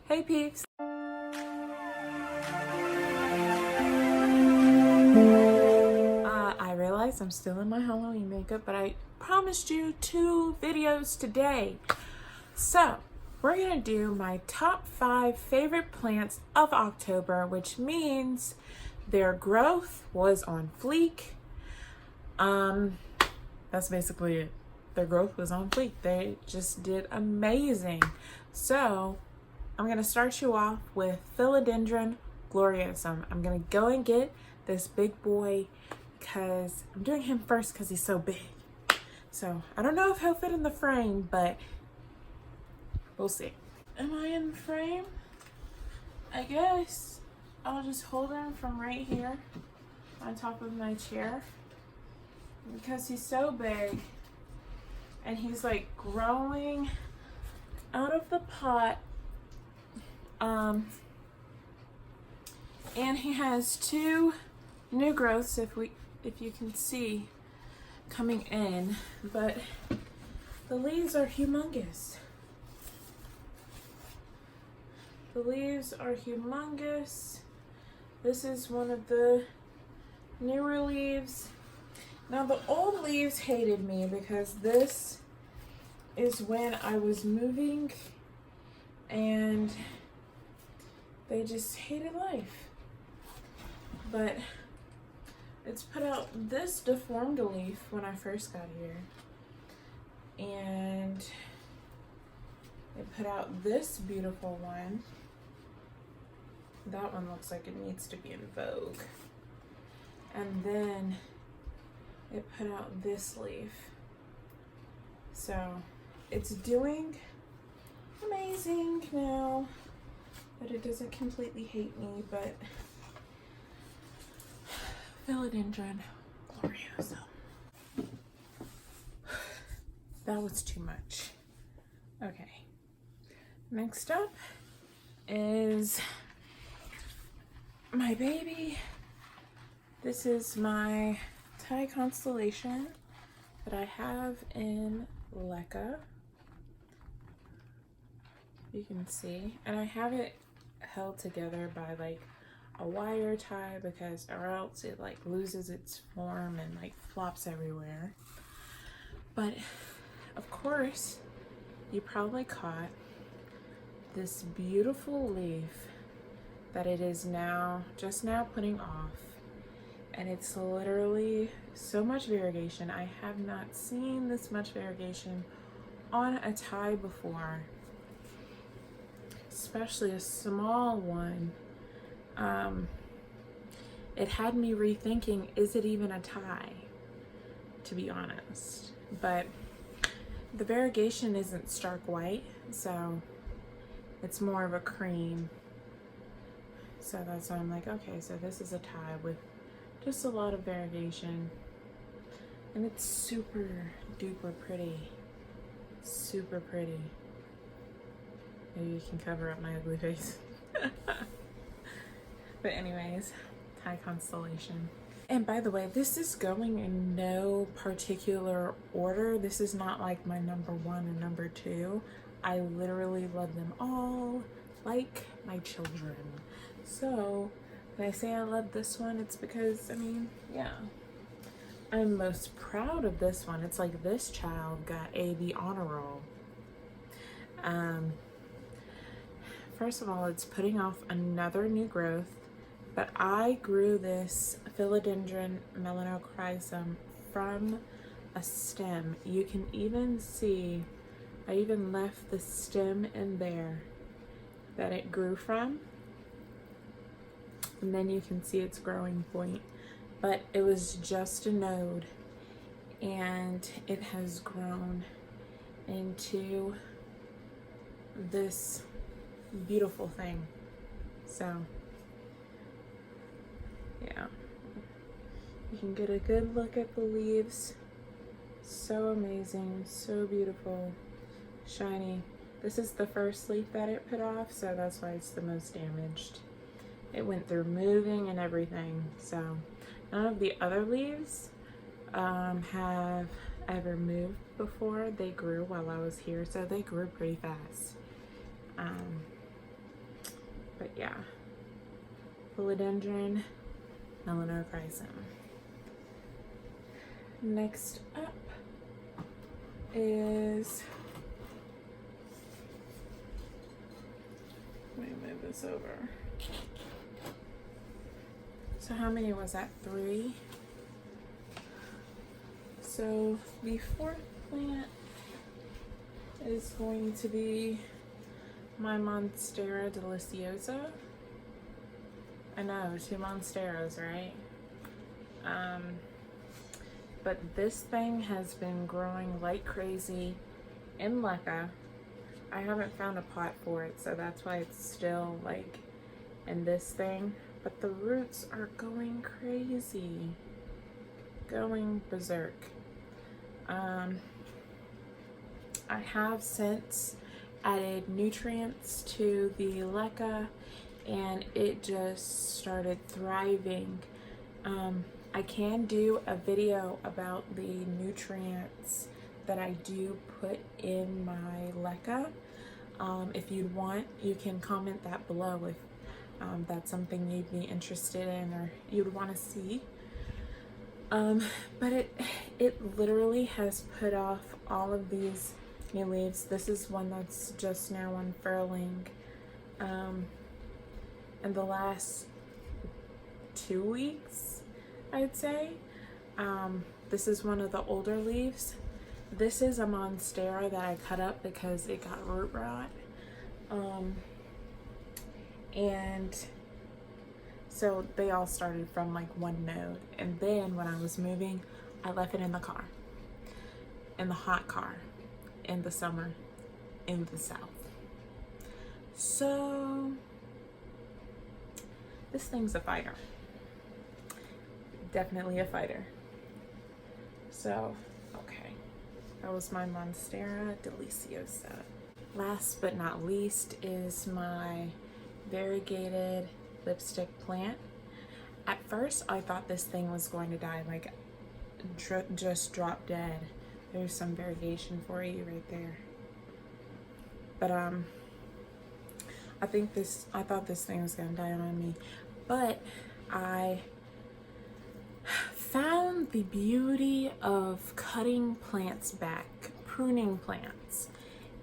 Hey peeps! I realize I'm still in my Halloween makeup, but I promised you 2 videos today. So, we're gonna do my top 5 favorite plants of October, which means their growth was on fleek. That's basically it. Their growth was on fleek. They just did amazing. So, I'm gonna start you off with Philodendron gloriosum. I'm gonna go and get this big boy because I'm doing him first because he's so big. So I don't know if he'll fit in the frame, but we'll see. Am I in the frame? I guess I'll just hold him from right here on top of my chair because he's so big and he's like growing out of the pot. And he has 2 new growths, if you can see, coming in, but the leaves are humongous. The leaves are humongous. This is one of the newer leaves. Now the old leaves hated me because this is when I was moving and they just hated life. But it's put out this deformed leaf when I first got here. And it put out this beautiful one. That one looks like it needs to be in vogue. And then it put out this leaf. So it's doing amazing now, but it doesn't completely hate me, but Philodendron gloriosum. That was too much. Okay. Next up is my baby. This is my Thai constellation that I have in Leca. You can see, and I have it held together by like a wire tie because or else it like loses its form and like flops everywhere. But of course you probably caught this beautiful leaf that it is just now putting off, and it's literally so much variegation. I have not seen this much variegation on a tie before, especially a small one. It had me rethinking, is it even a tie, to be honest? But the variegation isn't stark white, so it's more of a cream. So that's why I'm like, okay, so this is a tie with just a lot of variegation. And it's super duper pretty. Super pretty. Maybe you can cover up my ugly face. But anyways, Thai constellation. And by the way, this is going in no particular order. This is not like my number 1 and number 2. I literally love them all like my children. So when I say I love this one, it's because, I mean, yeah. I'm most proud of this one. It's like this child got the honor roll. First of all, it's putting off another new growth, but I grew this Philodendron melanochrysum from a stem. You can even see, I even left the stem in there that it grew from. And then you can see its growing point, but it was just a node and it has grown into this beautiful thing. So yeah, you can get a good look at the leaves. So amazing, so beautiful, shiny. This is the first leaf that it put off, so that's why it's the most damaged. It went through moving and everything. So none of the other leaves have ever moved before. They grew while I was here, so they grew pretty fast. But yeah, philodendron, melanochrysum. Next up is, let me move this over. So how many was that? 3. So the 4th plant is going to be my Monstera deliciosa. I know, 2 Monsteras, right? But this thing has been growing like crazy in Leca. I haven't found a pot for it, so that's why it's still like in this thing. But the roots are going crazy, going berserk. I have since added nutrients to the Leca, and it just started thriving. I can do a video about the nutrients that I do put in my Leca. If you'd want, you can comment that below if that's something you'd be interested in or you'd want to see. But it literally has put off all of these new leaves. This is one that's just now unfurling. In the last 2 weeks, I'd say. This is one of the older leaves. This is a Monstera that I cut up because it got root rot. And so they all started from like one node. And then when I was moving, I left it in the car. In the hot car. In the summer. In the south. So this thing's a fighter. Definitely a fighter. So, okay. That was my Monstera deliciosa. Last but not least is my variegated lipstick plant. At first, I thought this thing was going to die, like just drop dead. There's some variegation for you right there. But I thought this thing was gonna die on me, but I found the beauty of cutting plants back, pruning plants.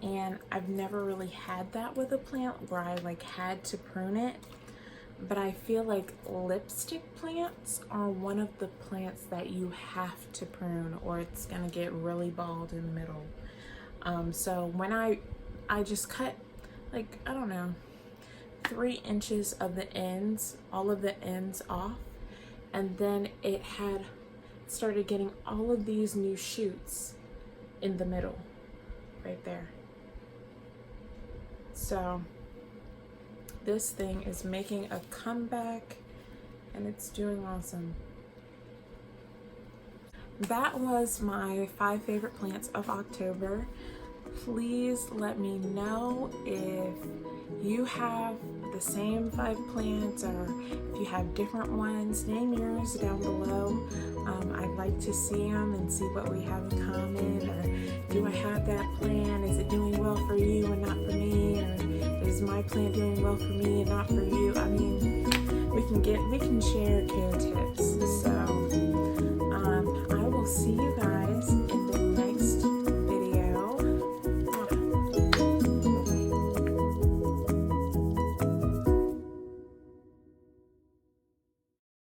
And I've never really had that with a plant where I like had to prune it. But I feel like lipstick plants are one of the plants that you have to prune or it's gonna get really bald in the middle. So when I just cut like, I don't know, 3 inches of the ends, all of the ends off. And then it had started getting all of these new shoots in the middle, right there. So this thing is making a comeback and it's doing awesome. That was my 5 favorite plants of October. Please let me know if you have the same 5 plants or if you have different ones. Name yours down below. I'd like to see them and see what we have in common. Or do I have that plant? Is it doing well for you and not for me? Or is my plant doing well for me and not for you? I mean, we can share care tips. So I will see you guys